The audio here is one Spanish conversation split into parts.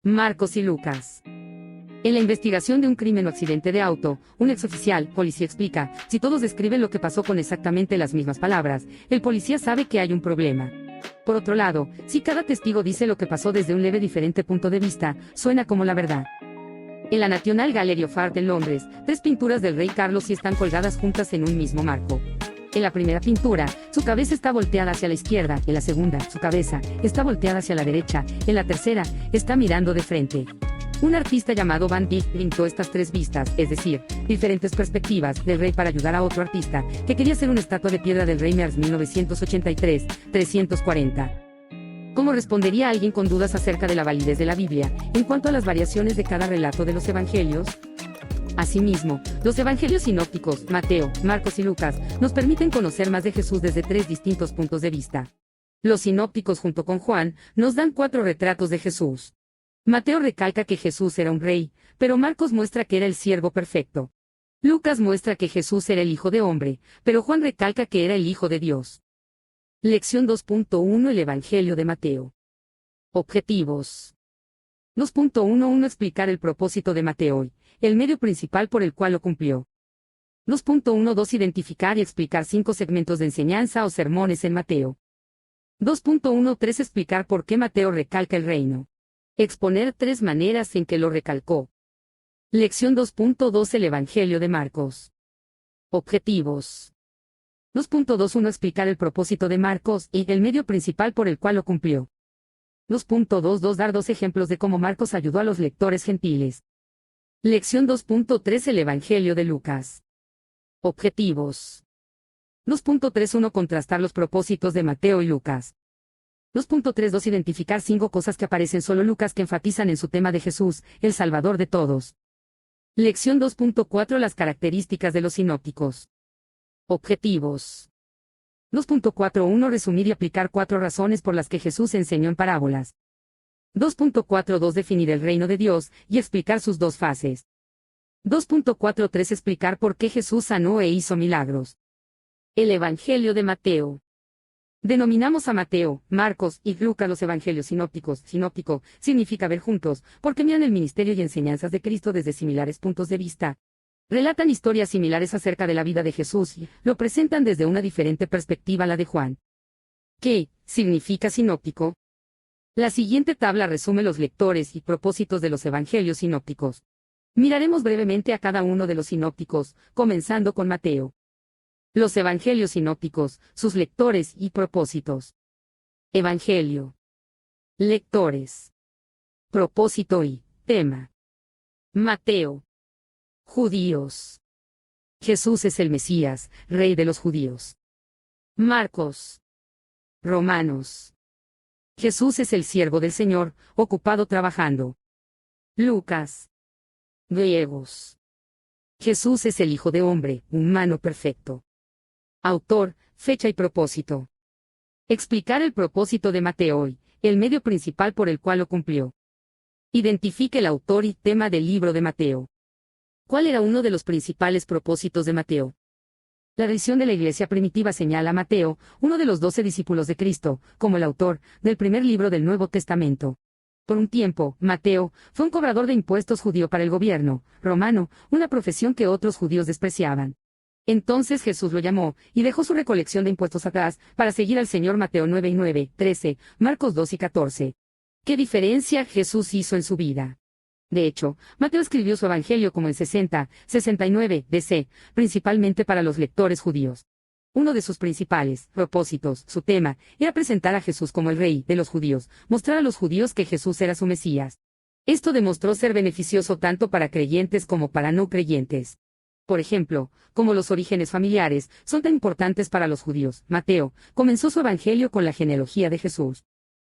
Marcos y Lucas. En la investigación de un crimen o accidente de auto, un exoficial, policía explica, si todos describen lo que pasó con exactamente las mismas palabras, el policía sabe que hay un problema. Por otro lado, si cada testigo dice lo que pasó desde un leve diferente punto de vista, suena como la verdad. En la National Gallery of Art en Londres, 3 pinturas del rey Carlos sí están colgadas juntas en un mismo marco. En la primera pintura, su cabeza está volteada hacia la izquierda, en la segunda, su cabeza está volteada hacia la derecha, en la tercera, está mirando de frente. Un artista llamado Van Dyck pintó estas 3 vistas, es decir, diferentes perspectivas, del rey para ayudar a otro artista, que quería hacer una estatua de piedra del rey Mars 1983, 340. ¿Cómo respondería alguien con dudas acerca de la validez de la Biblia, en cuanto a las variaciones de cada relato de los evangelios? Asimismo, los evangelios sinópticos, Mateo, Marcos y Lucas, nos permiten conocer más de Jesús desde 3 distintos puntos de vista. Los sinópticos junto con Juan, nos dan 4 retratos de Jesús. Mateo recalca que Jesús era un rey, pero Marcos muestra que era el siervo perfecto. Lucas muestra que Jesús era el Hijo de Hombre, pero Juan recalca que era el Hijo de Dios. Lección 2.1 El Evangelio de Mateo. Objetivos. 2.11 Explicar el propósito de Mateo y el medio principal por el cual lo cumplió. 2.12 Identificar y explicar 5 segmentos de enseñanza o sermones en Mateo. 2.13 Explicar por qué Mateo recalca el reino. Exponer 3 maneras en que lo recalcó. Lección 2.2 El Evangelio de Marcos. Objetivos. 2.21 Explicar el propósito de Marcos y el medio principal por el cual lo cumplió. 2.22 Dar 2 ejemplos de cómo Marcos ayudó a los lectores gentiles. Lección 2.3 El Evangelio de Lucas. Objetivos. 2.31 Contrastar los propósitos de Mateo y Lucas. 2.32 Identificar 5 cosas que aparecen solo Lucas que enfatizan en su tema de Jesús, el Salvador de todos. Lección 2.4 Las características de los sinópticos. Objetivos. 2.41 Resumir y aplicar 4 razones por las que Jesús enseñó en parábolas. 2.42 Definir el reino de Dios y explicar sus 2 fases. 2.43 Explicar por qué Jesús sanó e hizo milagros. El Evangelio de Mateo. Denominamos a Mateo, Marcos y Lucas los evangelios sinópticos. Sinóptico significa ver juntos, porque miran el ministerio y enseñanzas de Cristo desde similares puntos de vista. Relatan historias similares acerca de la vida de Jesús y lo presentan desde una diferente perspectiva a la de Juan. ¿Qué significa sinóptico? La siguiente tabla resume los lectores y propósitos de los evangelios sinópticos. Miraremos brevemente a cada uno de los sinópticos, comenzando con Mateo. Los evangelios sinópticos, sus lectores y propósitos. Evangelio. Lectores. Propósito y tema. Mateo. Judíos. Jesús es el Mesías, Rey de los judíos. Marcos. Romanos. Jesús es el siervo del Señor, ocupado trabajando. Lucas. Griegos. Jesús es el Hijo de Hombre, humano perfecto. Autor, fecha y propósito. Explicar el propósito de Mateo y el medio principal por el cual lo cumplió. Identifique el autor y tema del libro de Mateo. ¿Cuál era uno de los principales propósitos de Mateo? La tradición de la iglesia primitiva señala a Mateo, uno de los 12 discípulos de Cristo, como el autor del primer libro del Nuevo Testamento. Por un tiempo, Mateo fue un cobrador de impuestos judío para el gobierno romano, una profesión que otros judíos despreciaban. Entonces Jesús lo llamó, y dejó su recolección de impuestos atrás, para seguir al Señor. Mateo 9 y 9, 13, Marcos 2 y 14. ¿Qué diferencia Jesús hizo en su vida? De hecho, Mateo escribió su evangelio como en 60, 69 DC, principalmente para los lectores judíos. Uno de sus principales propósitos, su tema, era presentar a Jesús como el rey de los judíos, mostrar a los judíos que Jesús era su Mesías. Esto demostró ser beneficioso tanto para creyentes como para no creyentes. Por ejemplo, como los orígenes familiares son tan importantes para los judíos, Mateo comenzó su evangelio con la genealogía de Jesús.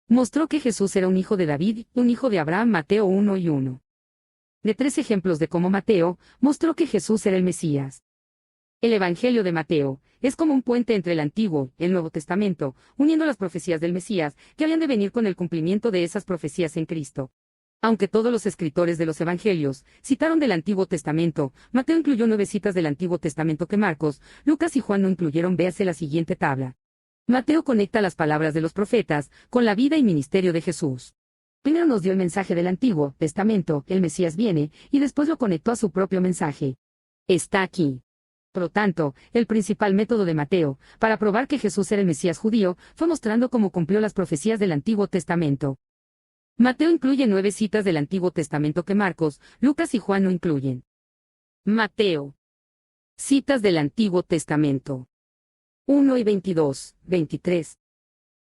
Mostró que Jesús era un hijo de David, un hijo de Abraham. Mateo 1 y 1. De 3 ejemplos de cómo Mateo mostró que Jesús era el Mesías. El Evangelio de Mateo es como un puente entre el Antiguo y el Nuevo Testamento, uniendo las profecías del Mesías, que habían de venir con el cumplimiento de esas profecías en Cristo. Aunque todos los escritores de los Evangelios citaron del Antiguo Testamento, Mateo incluyó 9 citas del Antiguo Testamento que Marcos, Lucas y Juan no incluyeron. Véase la siguiente tabla. Mateo conecta las palabras de los profetas con la vida y ministerio de Jesús. Primero nos dio el mensaje del Antiguo Testamento, el Mesías viene, y después lo conectó a su propio mensaje. Está aquí. Por lo tanto, el principal método de Mateo, para probar que Jesús era el Mesías judío, fue mostrando cómo cumplió las profecías del Antiguo Testamento. Mateo incluye 9 citas del Antiguo Testamento que Marcos, Lucas y Juan no incluyen. Mateo. Citas del Antiguo Testamento. 1 y 22, 23.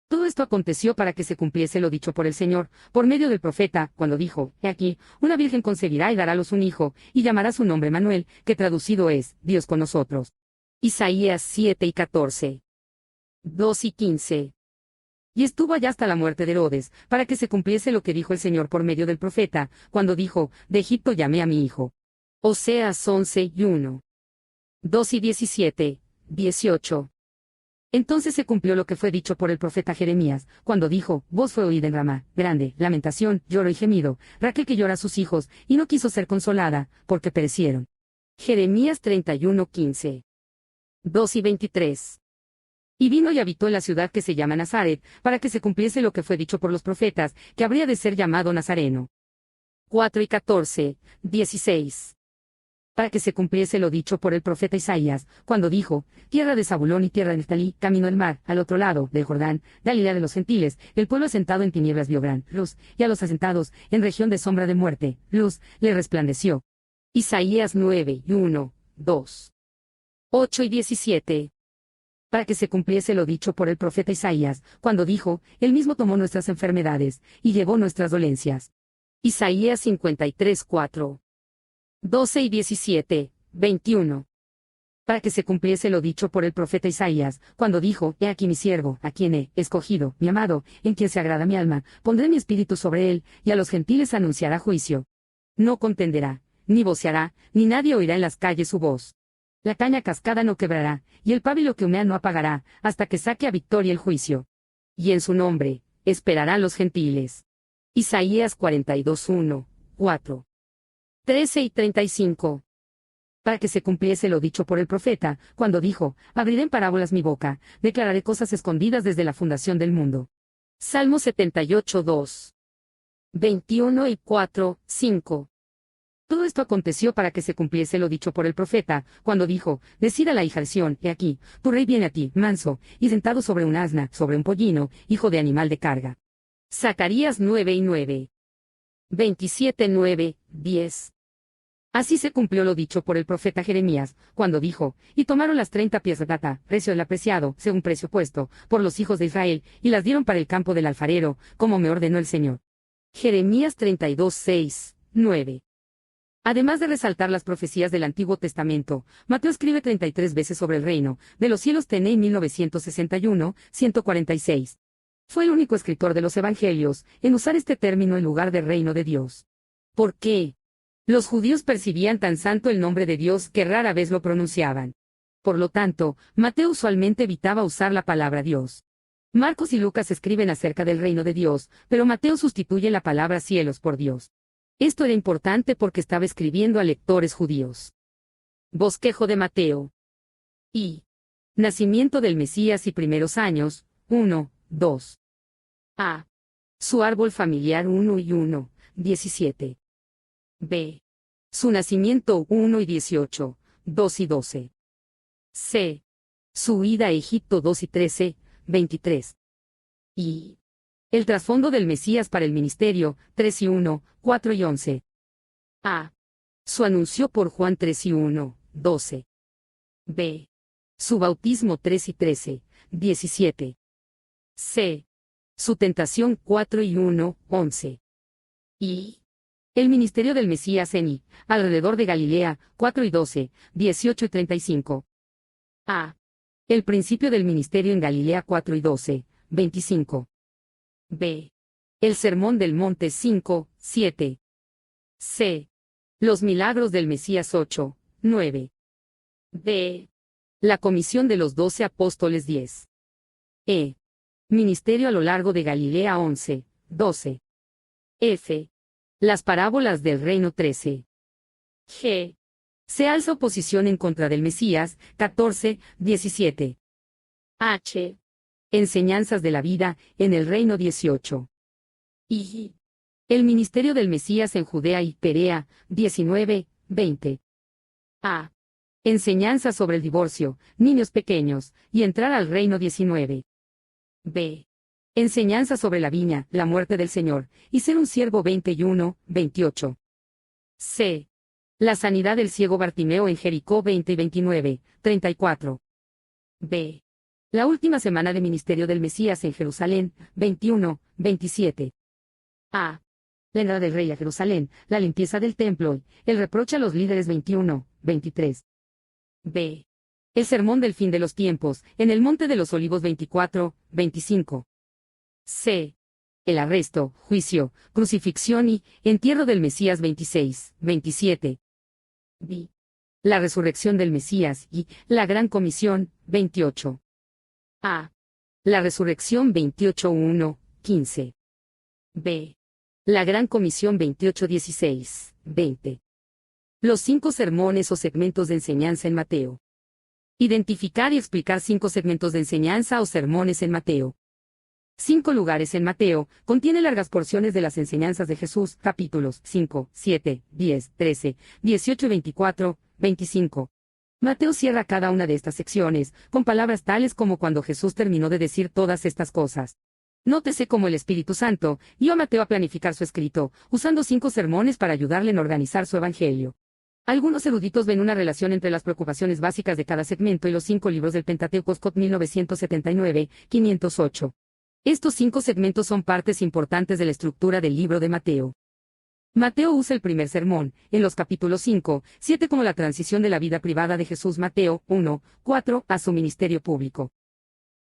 Todo esto aconteció para que se cumpliese lo dicho por el Señor, por medio del profeta, cuando dijo, He aquí, una virgen concebirá y dará a luz un hijo, y llamará su nombre Manuel, que traducido es, Dios con nosotros. Isaías 7 y 14. 2 y 15. Y estuvo allá hasta la muerte de Herodes, para que se cumpliese lo que dijo el Señor por medio del profeta, cuando dijo, De Egipto llamé a mi hijo. Oseas 11 y 1. 2 y 17, 18. Entonces se cumplió lo que fue dicho por el profeta Jeremías, cuando dijo, Voz fue oída en Ramá, grande, lamentación, lloro y gemido, Raquel que llora a sus hijos, y no quiso ser consolada, porque perecieron. Jeremías 31, 15. 2 y 23. Y vino y habitó en la ciudad que se llama Nazaret, para que se cumpliese lo que fue dicho por los profetas, que habría de ser llamado Nazareno. 4 y 14, 16. Para que se cumpliese lo dicho por el profeta Isaías, cuando dijo, Tierra de Zabulón y tierra de Neftalí, camino del mar, al otro lado, del Jordán, Galilea de los gentiles, el pueblo asentado en tinieblas vio gran luz, y a los asentados, en región de sombra de muerte, luz, le resplandeció. Isaías 9, 1, 2. 8 y 17. Para que se cumpliese lo dicho por el profeta Isaías, cuando dijo, Él mismo tomó nuestras enfermedades, y llevó nuestras dolencias. Isaías 53, 4. 12 y 17, 21. Para que se cumpliese lo dicho por el profeta Isaías, cuando dijo, He aquí mi siervo, a quien he escogido, mi amado, en quien se agrada mi alma, pondré mi espíritu sobre él, y a los gentiles anunciará juicio. No contenderá, ni voceará, ni nadie oirá en las calles su voz. La caña cascada no quebrará, y el pábilo que humea no apagará, hasta que saque a victoria el juicio. Y en su nombre, esperarán los gentiles. Isaías 42, 1, 4. 13 y 35. Para que se cumpliese lo dicho por el profeta, cuando dijo, Abriré en parábolas mi boca, declararé cosas escondidas desde la fundación del mundo. Salmo 78, 2. 21 y 4, 5. Todo esto aconteció para que se cumpliese lo dicho por el profeta, cuando dijo, Decida la hija de Sión, he aquí, tu rey viene a ti, manso, y sentado sobre un asna, sobre un pollino, hijo de animal de carga. Zacarías 9 y 9. 27, 9, 10. Así se cumplió lo dicho por el profeta Jeremías, cuando dijo, Y tomaron las 30 piezas de plata, precio del apreciado, según precio puesto, por los hijos de Israel, y las dieron para el campo del alfarero, como me ordenó el Señor. Jeremías 32, 6, 9. Además de resaltar las profecías del Antiguo Testamento, Mateo escribe 33 veces sobre el reino de los cielos en 1961, 146. Fue el único escritor de los Evangelios en usar este término en lugar de reino de Dios. ¿Por qué? Los judíos percibían tan santo el nombre de Dios que rara vez lo pronunciaban. Por lo tanto, Mateo usualmente evitaba usar la palabra Dios. Marcos y Lucas escriben acerca del reino de Dios, pero Mateo sustituye la palabra cielos por Dios. Esto era importante porque estaba escribiendo a lectores judíos. Bosquejo de Mateo. Y. Nacimiento del Mesías y primeros años, 1, 2. A. Su árbol familiar 1 y 1, 17. B. Su nacimiento 1 y 18, 2 y 12. C. Su ida a Egipto 2 y 13, 23. Y. El trasfondo del Mesías para el ministerio 3 y 1, 4 y 11. A. Su anuncio por Juan 3 y 1, 12. B. Su bautismo 3 y 13, 17. C. Su tentación 4 y 1, 11. Y. El ministerio del Mesías en alrededor de Galilea, 4 y 12, 18 y 35. A. El principio del ministerio en Galilea 4 y 12, 25. B. El sermón del monte 5, 7. C. Los milagros del Mesías 8, 9. D. La comisión de los 12 apóstoles 10. E. Ministerio a lo largo de Galilea 11, 12. F. Las parábolas del reino 13. G. Se alza oposición en contra del Mesías, 14, 17. H. Enseñanzas de la vida, en el reino 18. I. El ministerio del Mesías en Judea y Perea, 19, 20. A. Enseñanza sobre el divorcio, niños pequeños, y entrar al reino 19. B. Enseñanza sobre la viña, la muerte del Señor, y ser un siervo 21, 28. C. La sanidad del ciego Bartimeo en Jericó 20 y 29, 34. B. La última semana de ministerio del Mesías en Jerusalén, 21, 27. A. La entrada del rey a Jerusalén, la limpieza del templo, el reproche a los líderes 21, 23. B. El sermón del fin de los tiempos, en el monte de los olivos 24, 25. C. El arresto, juicio, crucifixión y entierro del Mesías 26, 27. D. La resurrección del Mesías y la gran comisión 28. A. La resurrección 28, 1, 15. B. La gran comisión 28, 16, 20. Los 5 sermones o segmentos de enseñanza en Mateo. Identificar y explicar 5 segmentos de enseñanza o sermones en Mateo. 5 lugares en Mateo, contiene largas porciones de las enseñanzas de Jesús, capítulos 5, 7, 10, 13, 18 y 24, 25. Mateo cierra cada una de estas secciones, con palabras tales como cuando Jesús terminó de decir todas estas cosas. Nótese cómo el Espíritu Santo guió a Mateo a planificar su escrito, usando 5 sermones para ayudarle en organizar su evangelio. Algunos eruditos ven una relación entre las preocupaciones básicas de cada segmento y los 5 libros del Pentateuco Scott 1979, 508. Estos 5 segmentos son partes importantes de la estructura del libro de Mateo. Mateo usa el primer sermón, en los capítulos 5, 7 como la transición de la vida privada de Jesús Mateo 1, 4 a su ministerio público.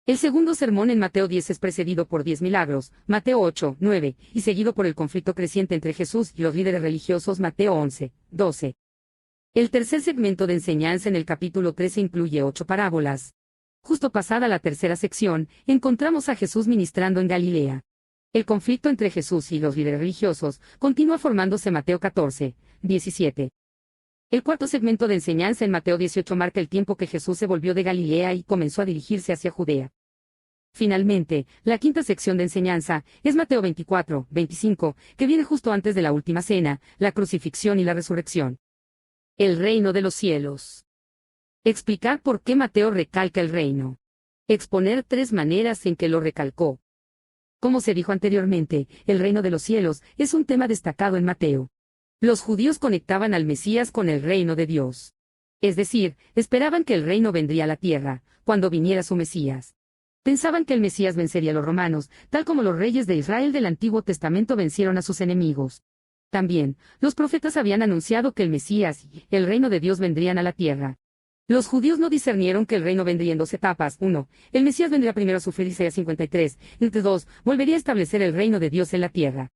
El segundo sermón en Mateo 10 es precedido por 10 milagros, Mateo 8, 9, y seguido por el conflicto creciente entre Jesús y los líderes religiosos Mateo 11, 12. El tercer segmento de enseñanza en el capítulo 13 incluye 8 parábolas. Justo pasada la tercera sección, encontramos a Jesús ministrando en Galilea. El conflicto entre Jesús y los líderes religiosos continúa formándose Mateo 14, 17. El cuarto segmento de enseñanza en Mateo 18 marca el tiempo que Jesús se volvió de Galilea y comenzó a dirigirse hacia Judea. Finalmente, la quinta sección de enseñanza es Mateo 24, 25, que viene justo antes de la última cena, la crucifixión y la resurrección. El reino de los cielos. Explicar por qué Mateo recalca el reino. Exponer 3 maneras en que lo recalcó. Como se dijo anteriormente, el reino de los cielos es un tema destacado en Mateo. Los judíos conectaban al Mesías con el reino de Dios. Es decir, esperaban que el reino vendría a la tierra, cuando viniera su Mesías. Pensaban que el Mesías vencería a los romanos, tal como los reyes de Israel del Antiguo Testamento vencieron a sus enemigos. También, los profetas habían anunciado que el Mesías y el reino de Dios vendrían a la tierra. Los judíos no discernieron que el reino vendría en 2 etapas. 1. El Mesías vendría primero a sufrir Isaías 53. 2. Volvería a establecer el reino de Dios en la tierra.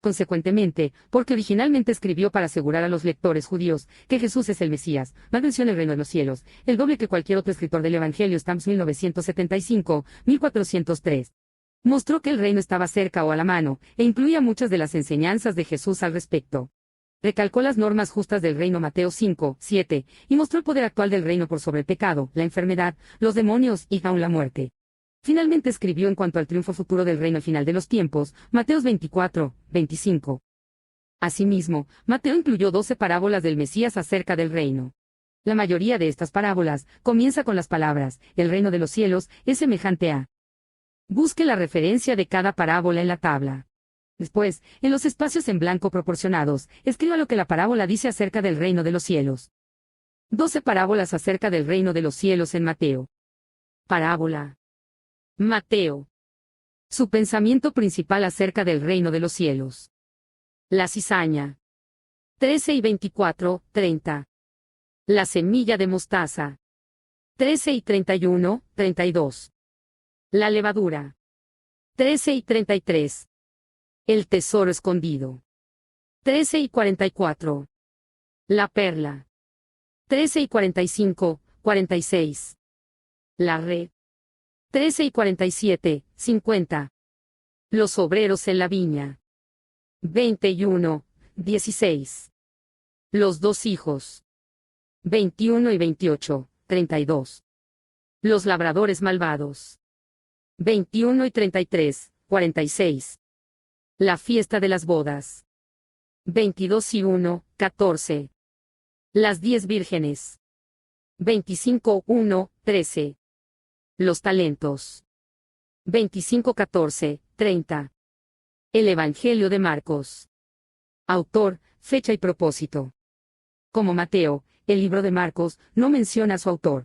Consecuentemente, porque originalmente escribió para asegurar a los lectores judíos que Jesús es el Mesías, más menciona el reino de los cielos, el doble que cualquier otro escritor del Evangelio Stamps 1975, 1403. Mostró que el reino estaba cerca o a la mano, e incluía muchas de las enseñanzas de Jesús al respecto. Recalcó las normas justas del reino Mateo 5, 7, y mostró el poder actual del reino por sobre el pecado, la enfermedad, los demonios y aún la muerte. Finalmente escribió en cuanto al triunfo futuro del reino al final de los tiempos, Mateos 24, 25. Asimismo, Mateo incluyó 12 parábolas del Mesías acerca del reino. La mayoría de estas parábolas comienza con las palabras, el reino de los cielos es semejante a. Busque la referencia de cada parábola en la tabla. Después, en los espacios en blanco proporcionados, escriba lo que la parábola dice acerca del reino de los cielos. 12 parábolas acerca del reino de los cielos en Mateo. Parábola. Mateo. Su pensamiento principal acerca del reino de los cielos. La cizaña. 13 y 24, 30. La semilla de mostaza. 13 y 31, 32. La levadura. 13 y 33. El tesoro escondido. 13 y 44. La perla. 13 y 45, 46. La red. 13 y 47, 50. Los obreros en la viña. 21, 16. Los 2 hijos. 21 y 28, 32. Los labradores malvados. 21 y 33, 46. La fiesta de las bodas. 22 y 1, 14. Las 10 vírgenes. 25, 1, 13. Los talentos. 25, 14, 30. El Evangelio de Marcos. Autor, fecha y propósito. Como Mateo, el libro de Marcos no menciona a su autor.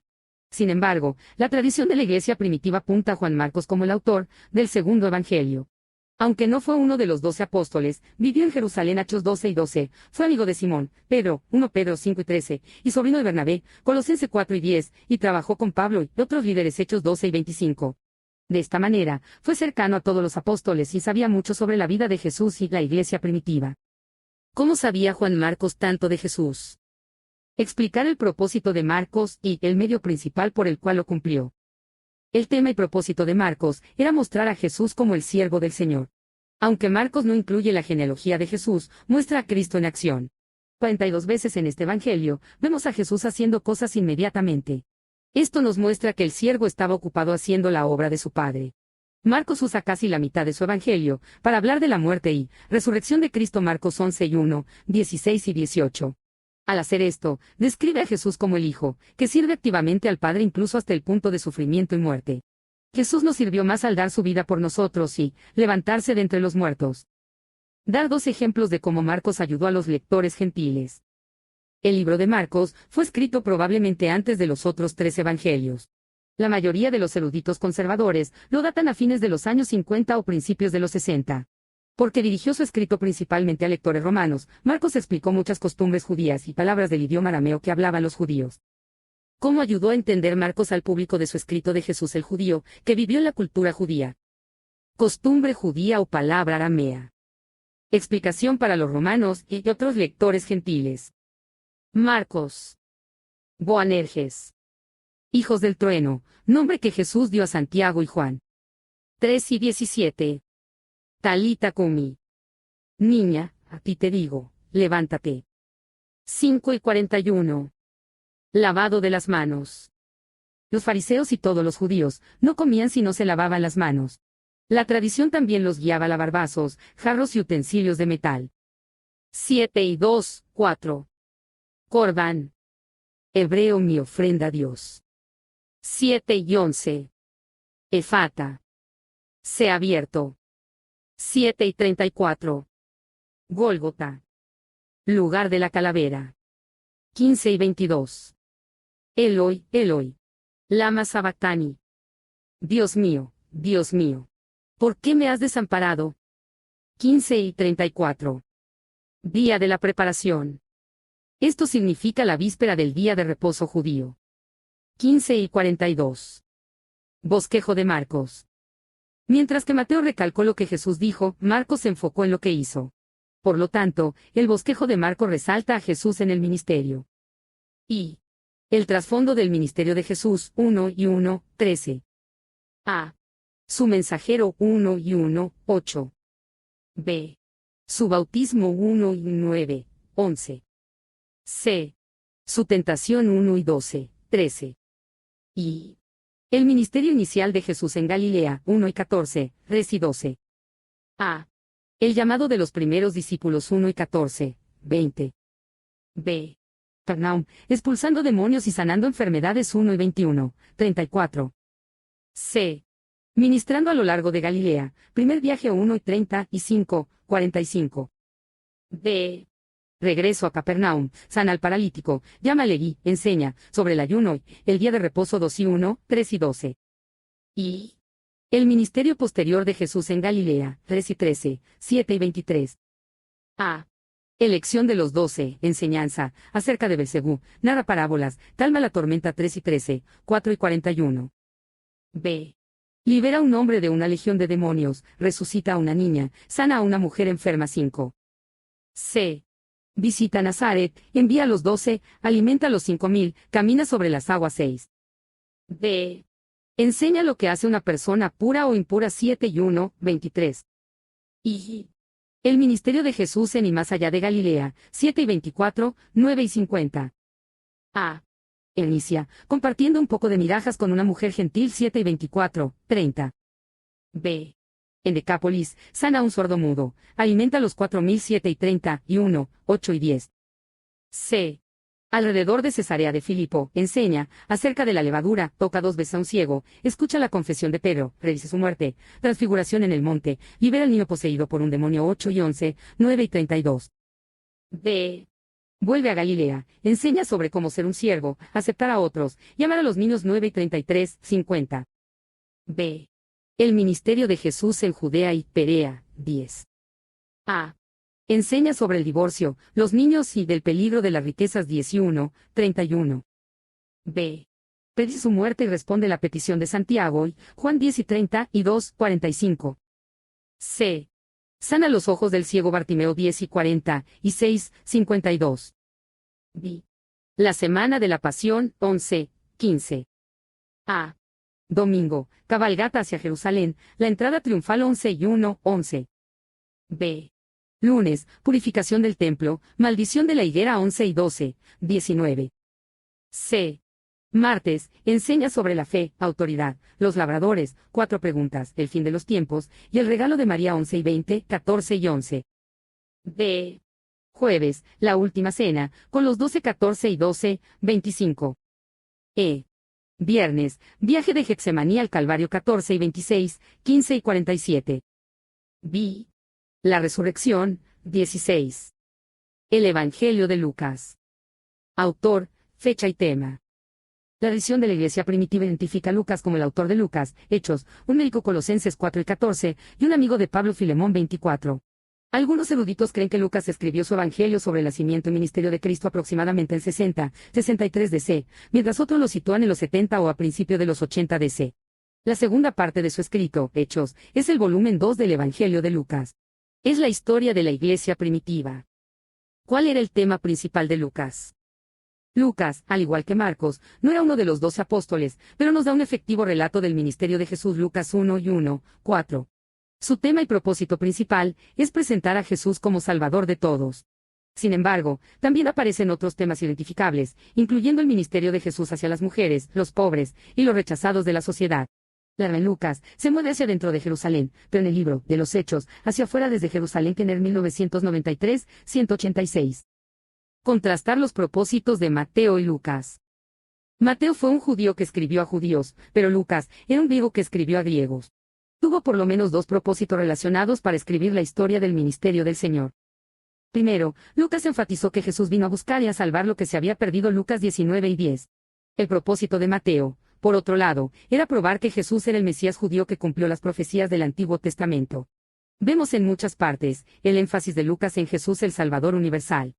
Sin embargo, la tradición de la iglesia primitiva apunta a Juan Marcos como el autor del segundo evangelio. Aunque no fue uno de los 12 apóstoles, vivió en Jerusalén Hechos 12 y 12, fue amigo de Simón, Pedro, 1 Pedro 5 y 13, y sobrino de Bernabé, Colosenses 4 y 10, y trabajó con Pablo y otros líderes Hechos 12 y 25. De esta manera, fue cercano a todos los apóstoles y sabía mucho sobre la vida de Jesús y la iglesia primitiva. ¿Cómo sabía Juan Marcos tanto de Jesús? Explicar el propósito de Marcos y el medio principal por el cual lo cumplió. El tema y propósito de Marcos era mostrar a Jesús como el siervo del Señor. Aunque Marcos no incluye la genealogía de Jesús, muestra a Cristo en acción. 42 veces en este evangelio, vemos a Jesús haciendo cosas inmediatamente. Esto nos muestra que el siervo estaba ocupado haciendo la obra de su Padre. Marcos usa casi la mitad de su evangelio para hablar de la muerte y resurrección de Cristo. Marcos 11 y 1, 16 y 18. Al hacer esto, describe a Jesús como el Hijo, que sirve activamente al Padre incluso hasta el punto de sufrimiento y muerte. Jesús nos sirvió más al dar su vida por nosotros y levantarse de entre los muertos. Dar 2 ejemplos de cómo Marcos ayudó a los lectores gentiles. El libro de Marcos fue escrito probablemente antes de los otros 3 evangelios. La mayoría de los eruditos conservadores lo datan a fines de los años 50 o principios de los 60. Porque dirigió su escrito principalmente a lectores romanos, Marcos explicó muchas costumbres judías y palabras del idioma arameo que hablaban los judíos. ¿Cómo ayudó a entender Marcos al público de su escrito de Jesús el judío, que vivió en la cultura judía? Costumbre judía o palabra aramea. Explicación para los romanos y otros lectores gentiles. Marcos. Boanerges. Hijos del trueno, nombre que Jesús dio a Santiago y Juan. 3 y 17. Talita cumi. Niña, a ti te digo, levántate. 5 y 41. Lavado de las manos. Los fariseos y todos los judíos no comían si no se lavaban las manos. La tradición también los guiaba a lavar vasos, jarros y utensilios de metal. 7 y 2, 4. Corbán. Hebreo, mi ofrenda a Dios. 7 y 11. Efata. Sea abierto. 7 y 34. Gólgota. Lugar de la calavera. 15 y 22. Eloi, Eloi. Lama sabactani. Dios mío, ¿por qué me has desamparado? 15 y 34. Día de la preparación. Esto significa la víspera del día de reposo judío. 15 y 42. Bosquejo de Marcos. Mientras que Mateo recalcó lo que Jesús dijo, Marcos se enfocó en lo que hizo. Por lo tanto, el bosquejo de Marcos resalta a Jesús en el ministerio. Y el trasfondo del ministerio de Jesús, 1 y 1, 13. A. Su mensajero, 1 y 1, 8. B. Su bautismo, 1 y 9, 11. C. Su tentación, 1 y 12, 13. Y el ministerio inicial de Jesús en Galilea, 1 y 14, 3 y 12. A. El llamado de los primeros discípulos, 1 y 14, 20. B. Capernaum, expulsando demonios y sanando enfermedades, 1 y 21, 34. C. Ministrando a lo largo de Galilea, primer viaje, 1 y 35, 45. D. Regreso a Capernaum, sana al paralítico, llama a Leví, enseña sobre el ayuno y el día de reposo, 2 y 1, 3 y 12. Y el ministerio posterior de Jesús en Galilea, 3 y 13, 7 y 23. A. Elección de los 12, enseñanza, acerca de Belcebú, narra parábolas, calma la tormenta, 3 y 13, 4 y 41. B. Libera a un hombre de una legión de demonios, resucita a una niña, sana a una mujer enferma, 5. C. Visita Nazaret, envía a los 12, alimenta a los 5,000, camina sobre las aguas, 6. D. Enseña lo que hace una persona pura o impura, 7 y 1, 23. Y el ministerio de Jesús en y más allá de Galilea, 7 y 24, 9 y 50. A. Inicia, compartiendo un poco de migajas con una mujer gentil, 7 y 24, 30. B. En Decápolis, sana a un sordomudo, alimenta a los 4.007 y 31, 8 y 10. C. Alrededor de Cesarea de Filipo, enseña acerca de la levadura, toca 2 veces a un ciego, escucha la confesión de Pedro, predice su muerte, transfiguración en el monte, libera al niño poseído por un demonio 8 y 11, 9 y 32. D. Vuelve a Galilea, enseña sobre cómo ser un siervo, aceptar a otros, y amar a los niños 9 y 33, 50. B. El ministerio de Jesús en Judea y Perea, 10. A. Enseña sobre el divorcio, los niños y del peligro de las riquezas 11, 31. B. Predice su muerte y responde la petición de Santiago y Juan 10 y 32, 45. C. Sana los ojos del ciego Bartimeo 10 y 46, 52. D. La semana de la pasión 11, 15. A. Domingo, cabalgata hacia Jerusalén, la entrada triunfal 11 y 1, 11. B. Lunes, purificación del templo, maldición de la higuera 11 y 12, 19. C. Martes, enseña sobre la fe, autoridad, los labradores, 4 preguntas, el fin de los tiempos, y el regalo de María 11 y 20, 14 y 11. D. Jueves, la última cena, con los 12, 14 y 12, 25. E. Viernes, viaje de Getsemaní al Calvario 14 y 26, 15 y 47. B. La resurrección, 16. El Evangelio de Lucas. Autor, fecha y tema. La edición de la Iglesia primitiva identifica a Lucas como el autor de Lucas, Hechos, un médico Colosenses 4 y 14, y un amigo de Pablo Filemón 24. Algunos eruditos creen que Lucas escribió su Evangelio sobre el nacimiento y ministerio de Cristo aproximadamente en 60, 63 DC, mientras otros lo sitúan en los 70 o a principio de los 80 DC. La segunda parte de su escrito, Hechos, es el volumen 2 del Evangelio de Lucas. Es la historia de la Iglesia primitiva. ¿Cuál era el tema principal de Lucas? Lucas, al igual que Marcos, no era uno de los 12 apóstoles, pero nos da un efectivo relato del ministerio de Jesús Lucas 1 y 1, 4. Su tema y propósito principal es presentar a Jesús como Salvador de todos. Sin embargo, también aparecen otros temas identificables, incluyendo el ministerio de Jesús hacia las mujeres, los pobres y los rechazados de la sociedad. La en Lucas se mueve hacia dentro de Jerusalén, pero en el libro de los Hechos, hacia afuera desde Jerusalén que en 1993, 186. Contrastar los propósitos de Mateo y Lucas. Mateo fue un judío que escribió a judíos, pero Lucas era un griego que escribió a griegos. Tuvo por lo menos 2 propósitos relacionados para escribir la historia del ministerio del Señor. Primero, Lucas enfatizó que Jesús vino a buscar y a salvar lo que se había perdido Lucas 19 y 10. El propósito de Mateo, por otro lado, era probar que Jesús era el Mesías judío que cumplió las profecías del Antiguo Testamento. Vemos en muchas partes el énfasis de Lucas en Jesús el Salvador universal.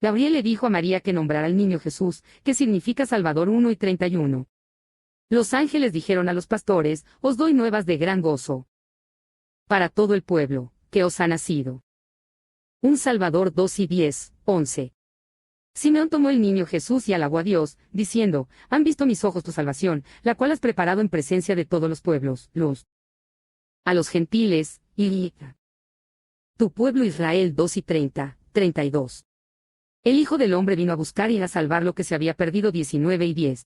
Gabriel le dijo a María que nombrara al niño Jesús, que significa Salvador 1 y 31. Los ángeles dijeron a los pastores, os doy nuevas de gran gozo. Para todo el pueblo, que os ha nacido un Salvador 2 y 10, 11. Simeón tomó el niño Jesús y alabó a Dios, diciendo, han visto mis ojos tu salvación, la cual has preparado en presencia de todos los pueblos, a los gentiles, y tu pueblo Israel 2 y 30, 32. El Hijo del Hombre vino a buscar y a salvar lo que se había perdido 19 y 10.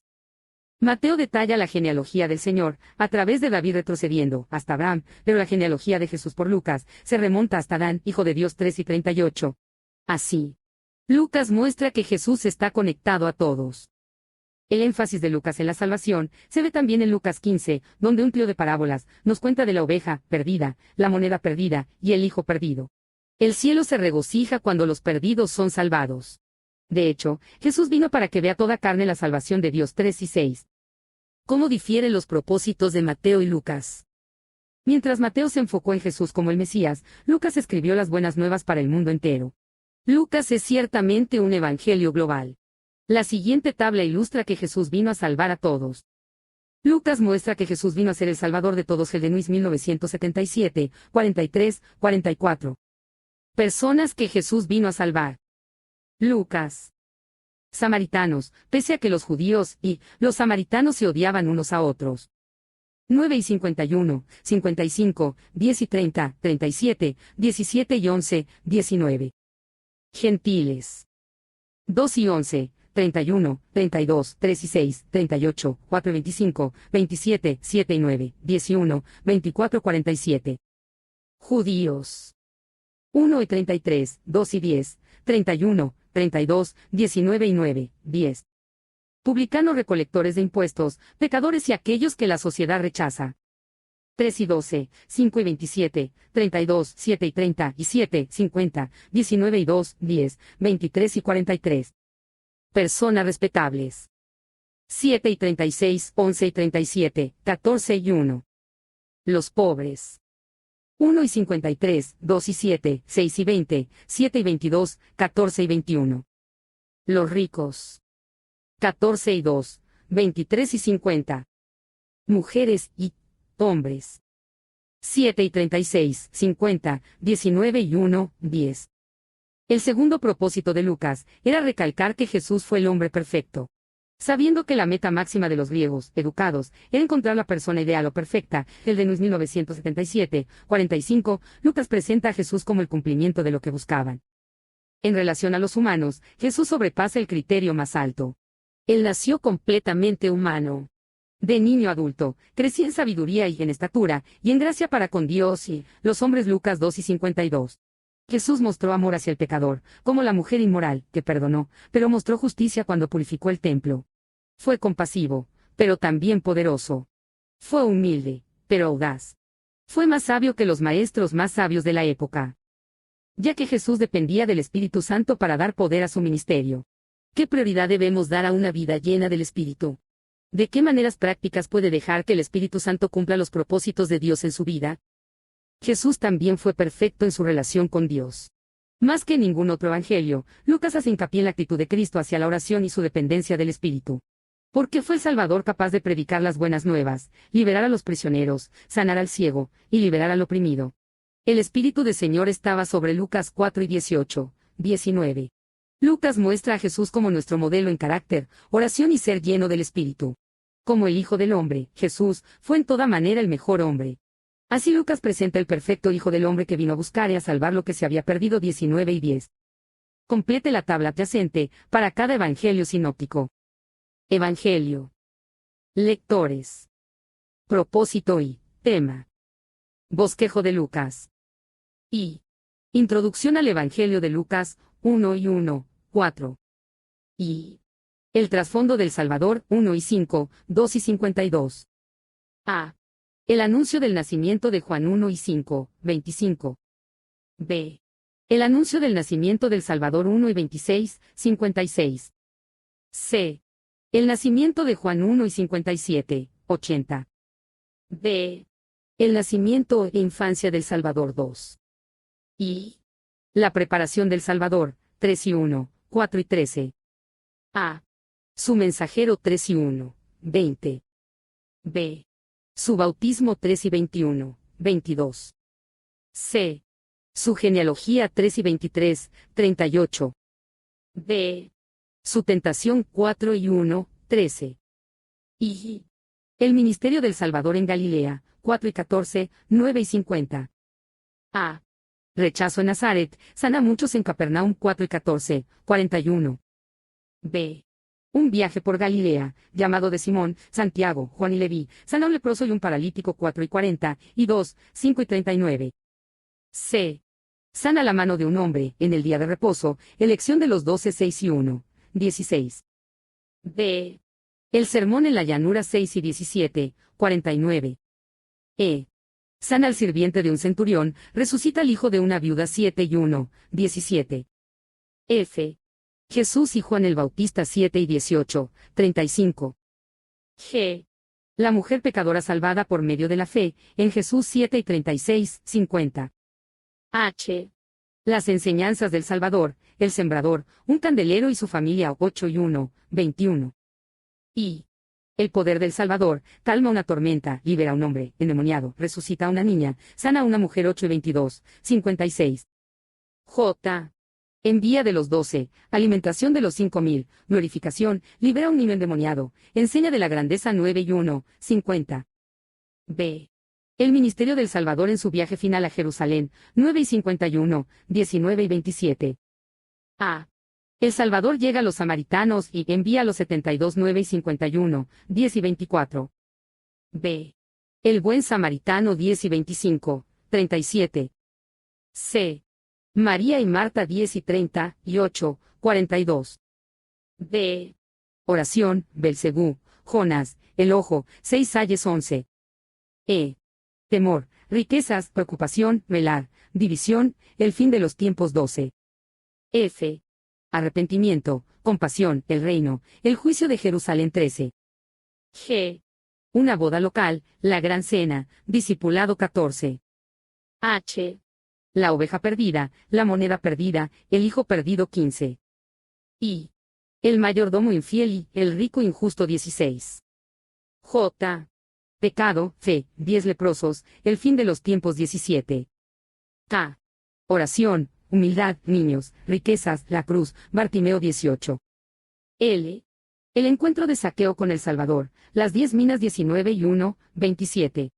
Mateo detalla la genealogía del Señor, a través de David retrocediendo, hasta Abraham, pero la genealogía de Jesús por Lucas, se remonta hasta Adán, hijo de Dios 3 y 38. Así, Lucas muestra que Jesús está conectado a todos. El énfasis de Lucas en la salvación se ve también en Lucas 15, donde un tío de parábolas nos cuenta de la oveja perdida, la moneda perdida y el hijo perdido. El cielo se regocija cuando los perdidos son salvados. De hecho, Jesús vino para que vea toda carne la salvación de Dios 3 y 6. ¿Cómo difieren los propósitos de Mateo y Lucas? Mientras Mateo se enfocó en Jesús como el Mesías, Lucas escribió las buenas nuevas para el mundo entero. Lucas es ciertamente un evangelio global. La siguiente tabla ilustra que Jesús vino a salvar a todos. Lucas muestra que Jesús vino a ser el Salvador de todos. Heldenuis 1977, 43, 44. Personas que Jesús vino a salvar. Lucas. Samaritanos, pese a que los judíos y los samaritanos se odiaban unos a otros. 9 y 51, 55, 10 y 30, 37, 17 y 11, 19. Gentiles. 2 y 11, 31, 32, 3 y 6, 38, 4 y 25, 27, 7 y 9, 11, 24, 47. Judíos. 1 y 33, 2 y 10, 31, 32, 19 y 9, 10. Publicanos recolectores de impuestos, pecadores y aquellos que la sociedad rechaza. 3 y 12, 5 y 27, 32, 7 y 30 y 7, 50, 19 y 2, 10, 23 y 43. Personas respetables. 7 y 36, 11 y 37, 14 y 1. Los pobres. 1 y 53, 2 y 7, 6 y 20, 7 y 22, 14 y 21. Los ricos. 14 y 2, 23 y 50. Mujeres y hombres. 7 y 36, 50, 19 y 1, 10. El segundo propósito de Lucas era recalcar que Jesús fue el hombre perfecto. Sabiendo que la meta máxima de los griegos, educados, era encontrar la persona ideal o perfecta, el de 1977, 45, Lucas presenta a Jesús como el cumplimiento de lo que buscaban. En relación a los humanos, Jesús sobrepasa el criterio más alto. Él nació completamente humano. De niño a adulto, creció en sabiduría y en estatura, y en gracia para con Dios y los hombres. Lucas 2 y 52. Jesús mostró amor hacia el pecador, como la mujer inmoral, que perdonó, pero mostró justicia cuando purificó el templo. Fue compasivo, pero también poderoso. Fue humilde, pero audaz. Fue más sabio que los maestros más sabios de la época. Ya que Jesús dependía del Espíritu Santo para dar poder a su ministerio. ¿Qué prioridad debemos dar a una vida llena del Espíritu? ¿De qué maneras prácticas puede dejar que el Espíritu Santo cumpla los propósitos de Dios en su vida? Jesús también fue perfecto en su relación con Dios. Más que ningún otro evangelio, Lucas hace hincapié en la actitud de Cristo hacia la oración y su dependencia del Espíritu. Porque fue el Salvador capaz de predicar las buenas nuevas, liberar a los prisioneros, sanar al ciego, y liberar al oprimido. El Espíritu del Señor estaba sobre Lucas 4 y 18, 19. Lucas muestra a Jesús como nuestro modelo en carácter, oración y ser lleno del Espíritu. Como el Hijo del Hombre, Jesús fue en toda manera el mejor hombre. Así Lucas presenta el perfecto Hijo del Hombre que vino a buscar y a salvar lo que se había perdido. 19 y 10. Complete la tabla adyacente para cada evangelio sinóptico. Evangelio. Lectores. Propósito y tema. Bosquejo de Lucas. Y. Introducción al Evangelio de Lucas 1 y 1, 4. Y. El trasfondo del Salvador 1 y 5, 2 y 52. A. El anuncio del nacimiento de Juan 1 y 5, 25. B. El anuncio del nacimiento del Salvador 1 y 26, 56. C. El nacimiento de Juan 1 y 57, 80. D. El nacimiento e infancia del Salvador 2. Y. La preparación del Salvador, 3 y 1, 4 y 13. A. Su mensajero 3 y 1, 20. B. Su bautismo 3 y 21, 22. C. Su genealogía 3 y 23, 38. D. Su tentación 4 y 1, 13. Y. El ministerio del Salvador en Galilea, 4 y 14, 9 y 50. A. Rechazo en Nazaret, sana a muchos en Capernaum 4 y 14, 41. B. Un viaje por Galilea, llamado de Simón, Santiago, Juan y Leví, sana a un leproso y un paralítico 4 y 40, y 2, 5 y 39. C. Sana la mano de un hombre, en el día de reposo, elección de los 12, 6 y 1, 16. D. El sermón en la llanura 6 y 17, 49. E. Sana al sirviente de un centurión, resucita al hijo de una viuda 7 y 1, 17. F. Jesús y Juan el Bautista 7 y 18, 35. G. La mujer pecadora salvada por medio de la fe, en Jesús 7 y 36, 50. H. Las enseñanzas del Salvador, el sembrador, un candelero y su familia 8 y 1, 21. I. El poder del Salvador, calma una tormenta, libera a un hombre endemoniado, resucita a una niña, sana a una mujer 8 y 22, 56. J. Envía de los 12, alimentación de los 5,000, glorificación, libera a un niño endemoniado, enseña de la grandeza 9 y 1, 50. B. El ministerio del Salvador en su viaje final a Jerusalén, 9 y 51, 19 y 27. A. El Salvador llega a los samaritanos y envía a los 72, 9 y 51, 10 y 24. B. El buen samaritano 10 y 25, 37. C. María y Marta 10 y 38, 42. D. Oración, Belcebú, Jonás, el ojo, 6 Salles 11. E. Temor, riquezas, preocupación, velar, división, el fin de los tiempos 12. F. Arrepentimiento, compasión, el reino, el juicio de Jerusalén 13. G. Una boda local, la gran cena, discipulado 14. H. La oveja perdida, la moneda perdida, el hijo perdido 15. I. El mayordomo infiel y el rico injusto 16. J. Pecado, fe, 10 leprosos, el fin de los tiempos 17. K. Oración, humildad, niños, riquezas, la cruz, Bartimeo 18. L. El encuentro de Zaqueo con el Salvador, las 10 minas 19 y 1, 27.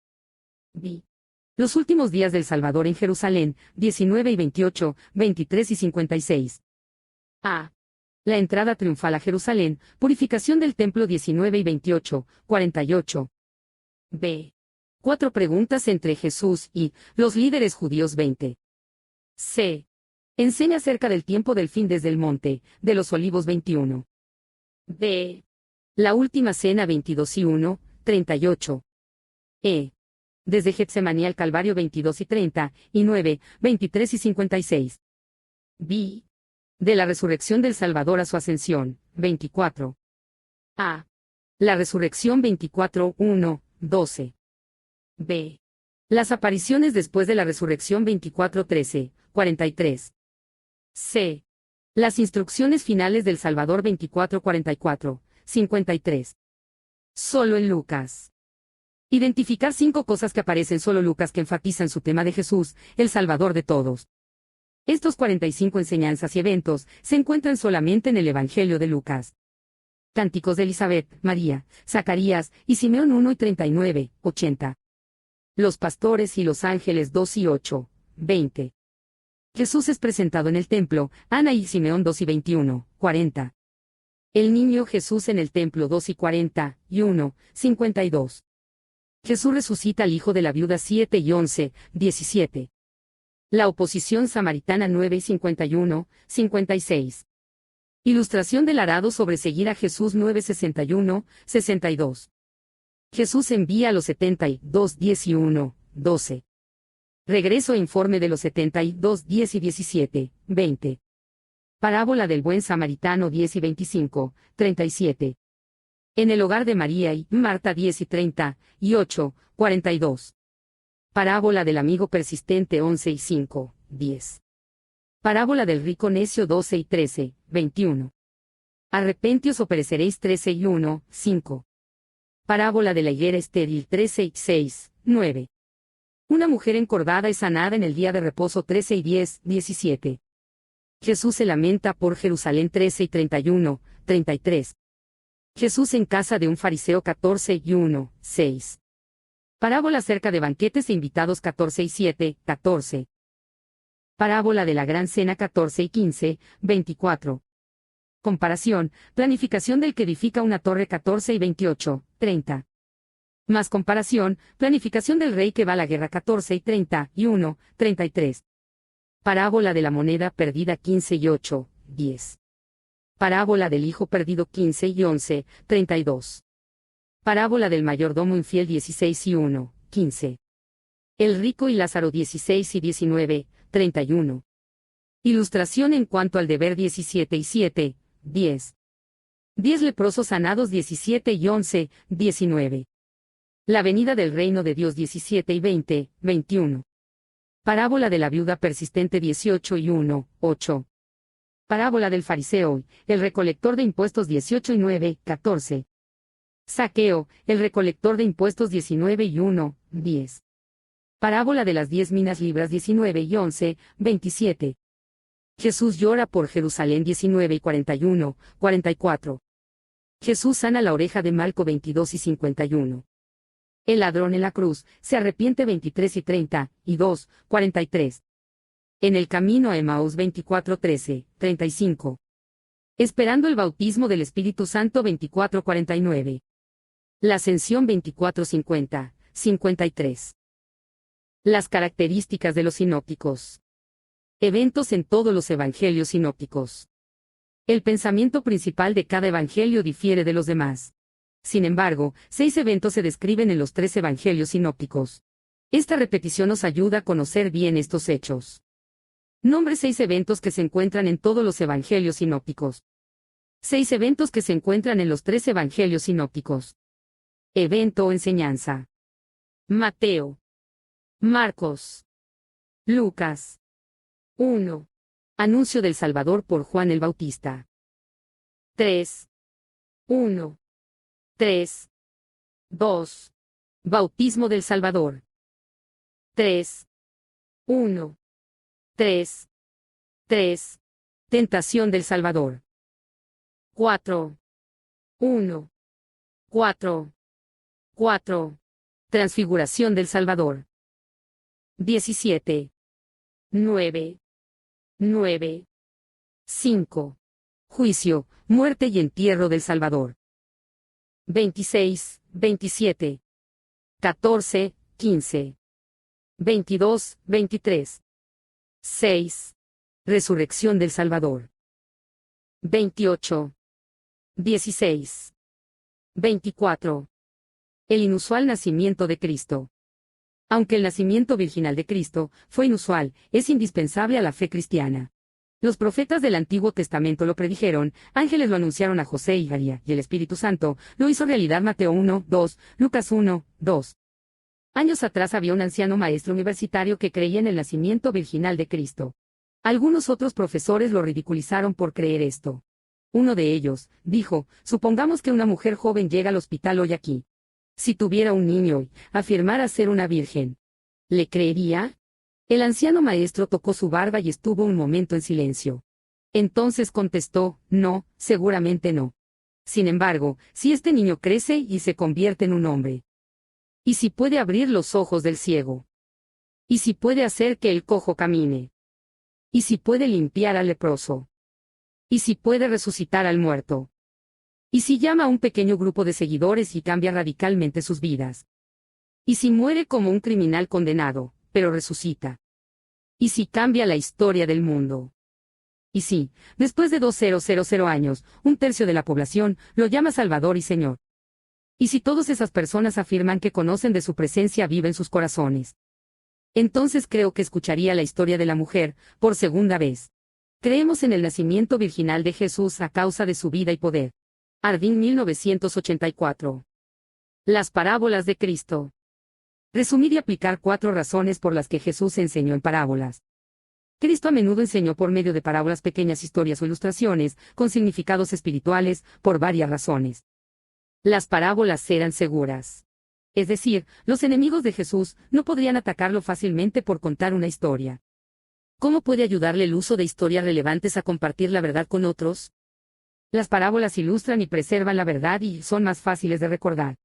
B. Los últimos días del Salvador en Jerusalén, 19 y 28, 23 y 56. A. La entrada triunfal a Jerusalén, purificación del templo 19 y 28, 48. B. 4 preguntas entre Jesús y los líderes judíos 20. C. Enseña acerca del tiempo del fin desde el monte, de los olivos 21. D. La última cena 22 y 1, 38. E. Desde Getsemaní al Calvario 22 y 30, y 9, 23 y 56. B. De la resurrección del Salvador a su ascensión, 24. A. La resurrección 24, 1, 12. B. Las apariciones después de la resurrección 24, 13, 43. C. Las instrucciones finales del Salvador 24, 44, 53. Solo en Lucas. Identificar 5 cosas que aparecen solo Lucas que enfatizan su tema de Jesús, el Salvador de todos. Estos 45 enseñanzas y eventos se encuentran solamente en el Evangelio de Lucas. Cánticos de Elizabeth, María, Zacarías y Simeón 1 y 39, 80. Los pastores y los ángeles 2 y 8, 20. Jesús es presentado en el templo, Ana y Simeón 2 y 21, 40. El niño Jesús en el templo 2 y 40, y 1, 52. Jesús resucita al hijo de la viuda 7 y 11, 17. La oposición samaritana 9 y 51, 56. Ilustración del arado sobre seguir a Jesús 9, 61, 62. Jesús envía a los 72, 10 y 1, 12. Regreso e informe de los 72, 10 y 17, 20. Parábola del buen samaritano 10 y 25, 37. En el hogar de María y Marta 10 y 30, y 8, 42. Parábola del amigo persistente 11 y 5, 10. Parábola del rico necio 12 y 13, 21. Arrepentíos o pereceréis 13 y 1, 5. Parábola de la higuera estéril 13 y 6, 9. Una mujer encordada es sanada en el día de reposo 13 y 10, 17. Jesús se lamenta por Jerusalén 13 y 31, 33. Jesús en casa de un fariseo 14 y 1, 6. Parábola acerca de banquetes e invitados 14 y 7, 14. Parábola de la gran cena 14 y 15, 24. Comparación, planificación del que edifica una torre 14 y 28, 30. Más comparación, planificación del rey que va a la guerra 14 y 30, y 1, 33. Parábola de la moneda perdida 15 y 8, 10. Parábola del hijo perdido 15 y 11, 32. Parábola del mayordomo infiel 16 y 1, 15. El rico y Lázaro 16 y 19, 31. Ilustración en cuanto al deber 17 y 7, 10. 10 leprosos sanados 17 y 11, 19. La venida del reino de Dios 17 y 20, 21. Parábola de la viuda persistente 18 y 1, 8. Parábola del fariseo, el recolector de impuestos 18 y 9, 14. Zaqueo, el recolector de impuestos 19 y 1, 10. Parábola de las 10 minas libras 19 y 11, 27. Jesús llora por Jerusalén 19 y 41, 44. Jesús sana la oreja de Malco 22 y 51. El ladrón en la cruz, se arrepiente 23 y 30, y 2, 43. En el camino a Emaús 24, 13, 35. Esperando el bautismo del Espíritu Santo 24, 49. La ascensión 24, 50, 53. Las características de los sinópticos. Eventos en todos los evangelios sinópticos. El pensamiento principal de cada evangelio difiere de los demás. Sin embargo, 6 eventos se describen en los 3 evangelios sinópticos. Esta repetición nos ayuda a conocer bien estos hechos. Nombre 6 eventos que se encuentran en todos los evangelios sinópticos. 6 eventos que se encuentran en los 3 evangelios sinópticos. Evento o enseñanza. Mateo. Marcos. Lucas. 1. Anuncio del Salvador por Juan el Bautista. 3. 1. 3. 2. Bautismo del Salvador. 3. 1. 3. 3. Tentación del Salvador. 4. 1. 4. 4. Transfiguración del Salvador. 17. 9. 9. 5. Juicio, muerte y entierro del Salvador. 26, 27. 14, 15. 22, 23. 6. Resurrección del Salvador. 28. 16. 24. El inusual nacimiento de Cristo. Aunque el nacimiento virginal de Cristo fue inusual, es indispensable a la fe cristiana. Los profetas del Antiguo Testamento lo predijeron, ángeles lo anunciaron a José y María, y el Espíritu Santo lo hizo realidad. Mateo 1, 2, Lucas 1, 2. Años atrás había un anciano maestro universitario que creía en el nacimiento virginal de Cristo. Algunos otros profesores lo ridiculizaron por creer esto. Uno de ellos dijo: supongamos que una mujer joven llega al hospital hoy aquí. Si tuviera un niño y afirmara ser una virgen, ¿le creería? El anciano maestro tocó su barba y estuvo un momento en silencio. Entonces contestó: no, seguramente no. Sin embargo, si este niño crece y se convierte en un hombre, ¿y si puede abrir los ojos del ciego? ¿Y si puede hacer que el cojo camine? ¿Y si puede limpiar al leproso? ¿Y si puede resucitar al muerto? ¿Y si llama a un pequeño grupo de seguidores y cambia radicalmente sus vidas? ¿Y si muere como un criminal condenado, pero resucita? ¿Y si cambia la historia del mundo? ¿Y si, después de 2000 años, un tercio de la población lo llama Salvador y Señor? ¿Y si todas esas personas afirman que conocen de su presencia viva en sus corazones? Entonces creo que escucharía la historia de la mujer, por segunda vez. Creemos en el nacimiento virginal de Jesús a causa de su vida y poder. Harding 1984. Las parábolas de Cristo. Resumir y aplicar 4 razones por las que Jesús enseñó en parábolas. Cristo a menudo enseñó por medio de parábolas, pequeñas historias o ilustraciones, con significados espirituales, por varias razones. Las parábolas eran seguras. Es decir, los enemigos de Jesús no podrían atacarlo fácilmente por contar una historia. ¿Cómo puede ayudarle el uso de historias relevantes a compartir la verdad con otros? Las parábolas ilustran y preservan la verdad y son más fáciles de recordar.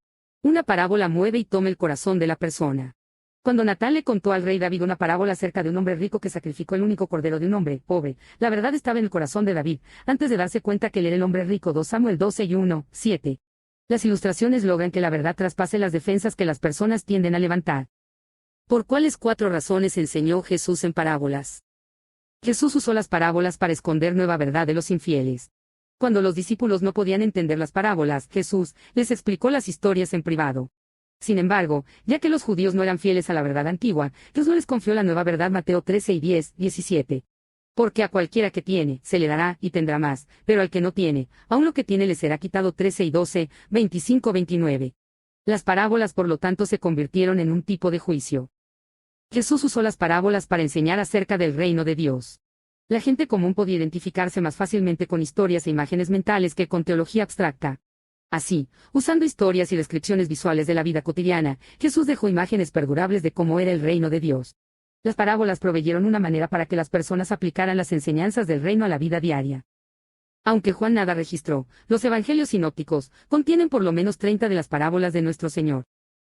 Una parábola mueve y toma el corazón de la persona. Cuando Natán le contó al rey David una parábola acerca de un hombre rico que sacrificó el único cordero de un hombre pobre, la verdad estaba en el corazón de David, antes de darse cuenta que él era el hombre rico. 2 Samuel 12 y 1, 7. Las ilustraciones logran que la verdad traspase las defensas que las personas tienden a levantar. ¿Por cuáles 4 razones enseñó Jesús en parábolas? Jesús usó las parábolas para esconder nueva verdad de los infieles. Cuando los discípulos no podían entender las parábolas, Jesús les explicó las historias en privado. Sin embargo, ya que los judíos no eran fieles a la verdad antigua, Dios no les confió la nueva verdad. Mateo 13 y 10, 17. Porque a cualquiera que tiene, se le dará y tendrá más, pero al que no tiene, aun lo que tiene le será quitado. 13 y 12, 25, 29. Las parábolas por lo tanto se convirtieron en un tipo de juicio. Jesús usó las parábolas para enseñar acerca del reino de Dios. La gente común podía identificarse más fácilmente con historias e imágenes mentales que con teología abstracta. Así, usando historias y descripciones visuales de la vida cotidiana, Jesús dejó imágenes perdurables de cómo era el reino de Dios. Las parábolas proveyeron una manera para que las personas aplicaran las enseñanzas del reino a la vida diaria. Aunque Juan nada registró, los evangelios sinópticos contienen por lo menos 30 de las parábolas de nuestro Señor.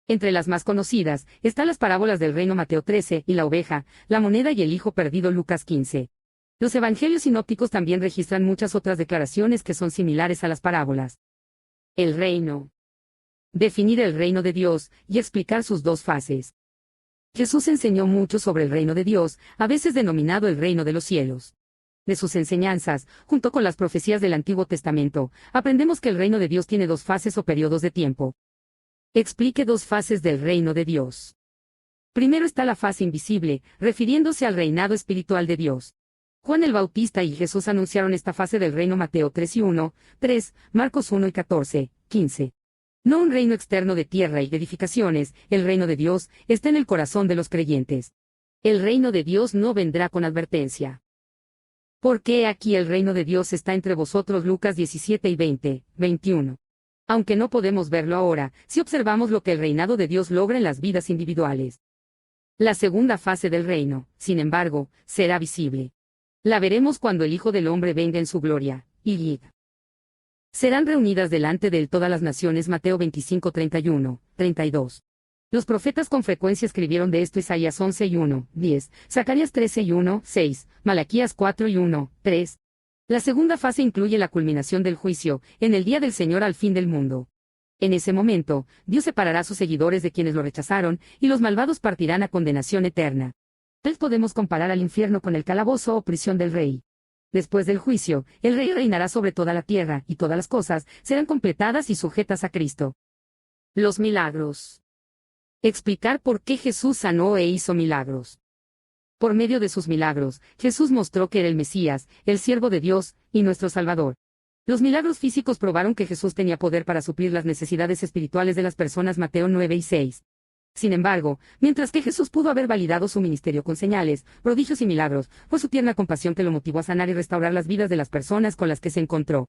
Entre las más conocidas están las parábolas del reino. Mateo 13 y la oveja, la moneda y el hijo perdido. Lucas 15. Los evangelios sinópticos también registran muchas otras declaraciones que son similares a las parábolas. El reino. Definir el reino de Dios y explicar sus 2 fases. Jesús enseñó mucho sobre el reino de Dios, a veces denominado el reino de los cielos. De sus enseñanzas, junto con las profecías del Antiguo Testamento, aprendemos que el reino de Dios tiene dos fases o periodos de tiempo. Explique dos fases del reino de Dios. Primero está la fase invisible, refiriéndose al reinado espiritual de Dios. Juan el Bautista y Jesús anunciaron esta fase del reino Mateo 3 y 1, 3, Marcos 1 y 14, 15. No un reino externo de tierra y de edificaciones, el reino de Dios está en el corazón de los creyentes. El reino de Dios no vendrá con advertencia. ¿Por qué aquí el reino de Dios está entre vosotros? Lucas 17 y 20, 21. Aunque no podemos verlo ahora, si observamos lo que el reinado de Dios logra en las vidas individuales. La segunda fase del reino, sin embargo, será visible. La veremos cuando el Hijo del Hombre venga en su gloria, y serán reunidas delante de él todas las naciones. Mateo 25, 31, 32. Los profetas con frecuencia escribieron de esto: Isaías 11 y 1, 10, Zacarías 13 y 1, 6, Malaquías 4 y 1, 3. La segunda fase incluye la culminación del juicio, en el día del Señor al fin del mundo. En ese momento, Dios separará a sus seguidores de quienes lo rechazaron, y los malvados partirán a condenación eterna. Podemos comparar al infierno con el calabozo o prisión del rey. Después del juicio, el rey reinará sobre toda la tierra, y todas las cosas serán completadas y sujetas a Cristo. Los milagros. Explicar por qué Jesús sanó e hizo milagros. Por medio de sus milagros, Jesús mostró que era el Mesías, el siervo de Dios, y nuestro Salvador. Los milagros físicos probaron que Jesús tenía poder para suplir las necesidades espirituales de las personas. Mateo 9 y 6. Sin embargo, mientras que Jesús pudo haber validado su ministerio con señales, prodigios y milagros, fue su tierna compasión que lo motivó a sanar y restaurar las vidas de las personas con las que se encontró.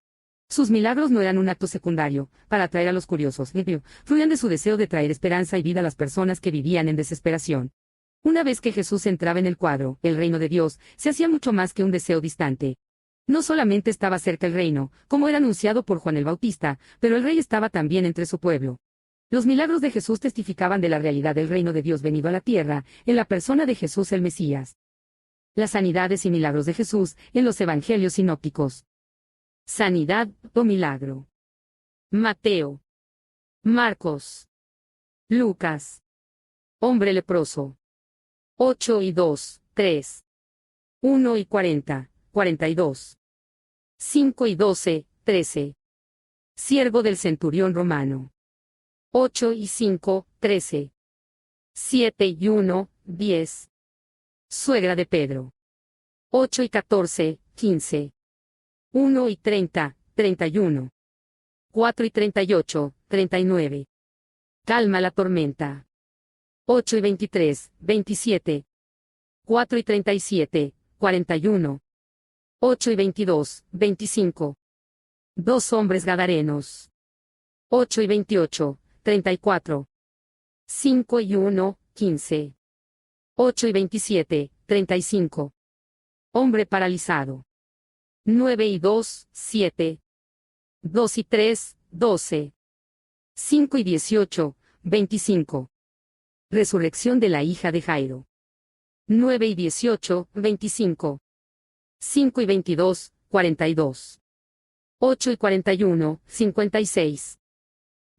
Sus milagros no eran un acto secundario, para atraer a los curiosos, fluían de su deseo de traer esperanza y vida a las personas que vivían en desesperación. Una vez que Jesús entraba en el cuadro, el reino de Dios se hacía mucho más que un deseo distante. No solamente estaba cerca el reino, como era anunciado por Juan el Bautista, pero el rey estaba también entre su pueblo. Los milagros de Jesús testificaban de la realidad del reino de Dios venido a la tierra, en la persona de Jesús el Mesías. Las sanidades y milagros de Jesús, en los evangelios sinópticos. Sanidad o milagro. Mateo. Marcos. Lucas. Hombre leproso. 8 y 2, 3. 1 y 40, 42. 5 y 12, 13. Siervo del centurión romano. 8 y 5, 13. 7 y 1, 10. Suegra de Pedro. 8 y 14, 15. 1 y 30, 31. 4 y 38, 39. Calma la tormenta. 8 y 23, 27. 4 y 37, 41. 8 y 22, 25. Dos hombres gadarenos. 8 y 28, 34. 5 y 1, 15. 8 y 27, 35. Hombre paralizado. 9 y 2, 7. 2 y 3, 12. 5 y 18, 25. Resurrección de la hija de Jairo. 9 y 18, 25. 5 y 22, 42. 8 y 41, 56.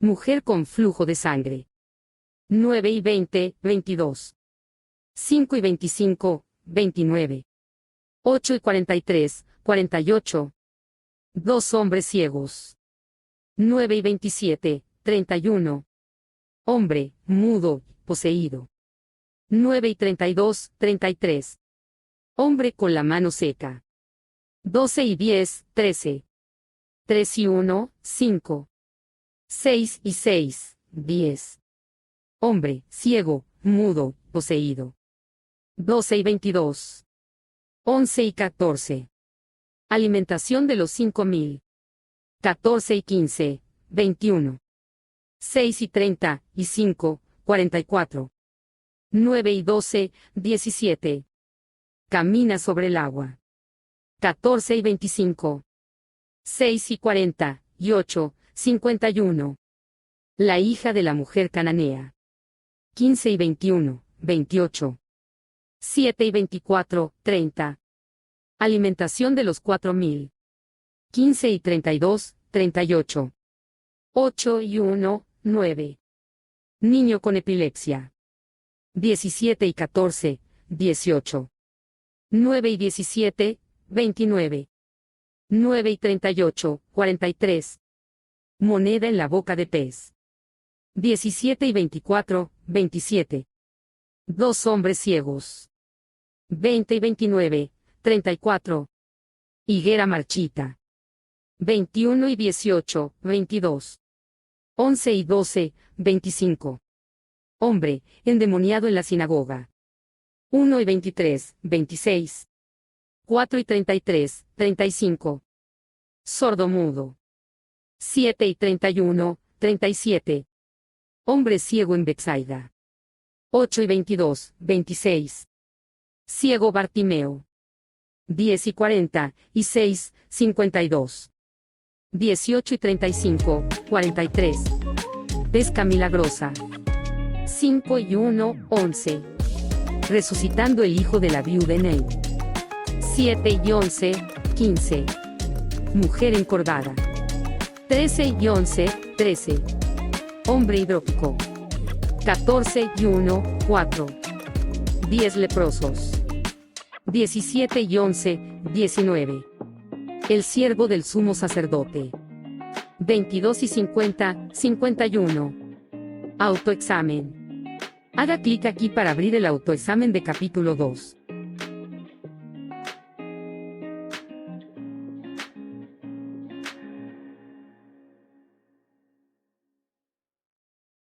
Mujer con flujo de sangre. 9 y 20, 22. 5 y 25, 29. 8 y 43, 48. Dos hombres ciegos. 9 y 27, 31. Hombre, mudo, poseído. 9 y 32, 33. Hombre con la mano seca. 12 y 10, 13. 3 y 1, 5. 6 y 6, 10. Hombre, ciego, mudo, poseído. 12 y 22. 11 y 14. Alimentación de los 5,000. 14 y 15, 21. 6 y 30, y 5, 44. 9 y 12, 17. Camina sobre el agua. 14 y 25. 6 y 40, y 8, 51. La hija de la mujer cananea. 15 y 21, 28. 7 y 24, 30. Alimentación de los 4,000. 15 y 32, 38. 8 y 1, 9. Niño con epilepsia. 17 y 14, 18. 9 y 17, 29. 9 y 38, 43. Moneda en la boca de pez. 17 y 24, 27. Dos hombres ciegos. 20 y 29, 34. Higuera marchita. 21 y 18, 22. 11 y 12, 25. Hombre, endemoniado en la sinagoga. 1 y 23, 26. 4 y 33, 35. Sordo mudo. 7 y 31, 37. Hombre ciego en Betsaida. 8 y 22, 26. Ciego Bartimeo. 10 y 40, y 6, 52. 18 y 35, 43. Pesca milagrosa. 5 y 1, 11. Resucitando el hijo de la viuda en él. 7 y 11, 15. Mujer encordada. 13 y 11, 13. Hombre hidrópico. 14 y 1, 4. 10 leprosos. 17 y 11, 19. El siervo del sumo sacerdote. 22 y 50, 51. Autoexamen. Haga clic aquí para abrir el autoexamen de capítulo 2.